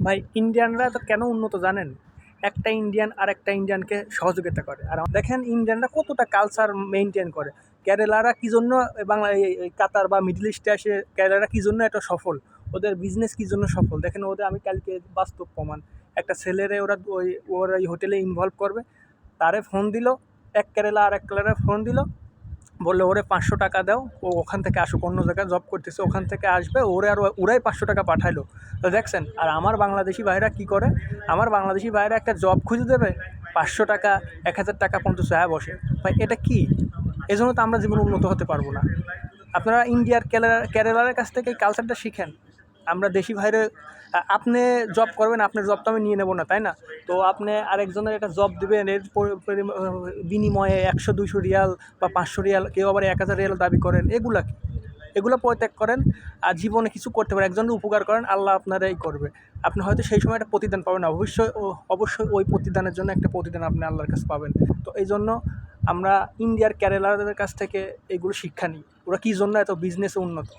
ভাই ইন্ডিয়ানরা তো কেন উন্নত জানেন? একটা ইন্ডিয়ান আরেকটা ইন্ডিয়ানকে সহযোগিতা করে। আর দেখেন ইন্ডিয়ানরা কতটা কালচার মেইনটেইন করে। কেরালারা কি জন্য বাংলা এই কাতার বা মিডল ইস্টে এসে কেরালারা কি জন্য এত সফল? ওদের বিজনেস কি জন্য সফল? দেখেন ওদের আমি কালকে বাস্তব প্রমাণ। একটা ছেলেরে ওরা ওই হোটেলে ইনভলভ করবে। তারে ফোন দিল, এক কেরালা আরেক কেরালায় ফোন দিল। বললো ওরে ৫০০ টাকা দাও, ও ওখান থেকে আসুক, অন্য জায়গায় জব করতেছে, ওখান থেকে আসবে, ওরে আর ওরাই ৫০০ টাকা পাঠাইলো। তো দেখছেন, আর আমার বাংলাদেশি ভাইরা কি করে? আমার বাংলাদেশি ভাইরা একটা জব খুঁজে দেবে, ৫০০ টাকা ১,০০০ টাকা পর্যন্ত চায় বসে। ভাই এটা কি? এজন্য তো আমরা জীবনে উন্নত হতে পারবো না। আপনারা ইন্ডিয়ার কেরালার কাছ থেকে এই কালচারটা শিখেন। আমরা দেশি ভাইরে আপনি জব করবেন, আপনার জবটা আমি নিয়ে নেব না, তাই না? তো আপনি আরেকজনের একটা জব দিবেন, এর বিনিময়ে ১০০-২০০ রিয়াল বা ৫০০ রিয়াল, কেউ আবার ১,০০০ রিয়াল দাবি করেন। এগুলা কি? এগুলো পরিত্যাগ করেন। আর জীবনে কিছু করতে পারেন, একজনের উপকার করেন, আল্লাহ আপনারাই করবে। আপনি হয়তো সেই সময় একটা প্রতিদান পাবেন না, অবশ্যই ওই প্রতিদানের জন্য একটা প্রতিদান আপনি আল্লাহর কাছে পাবেন। তো এই জন্য আমরা ইন্ডিয়ার কেরালাদের কাছ থেকে এগুলো শিক্ষা নিই। ওরা কী জন্য এত বিজনেসে উন্নত।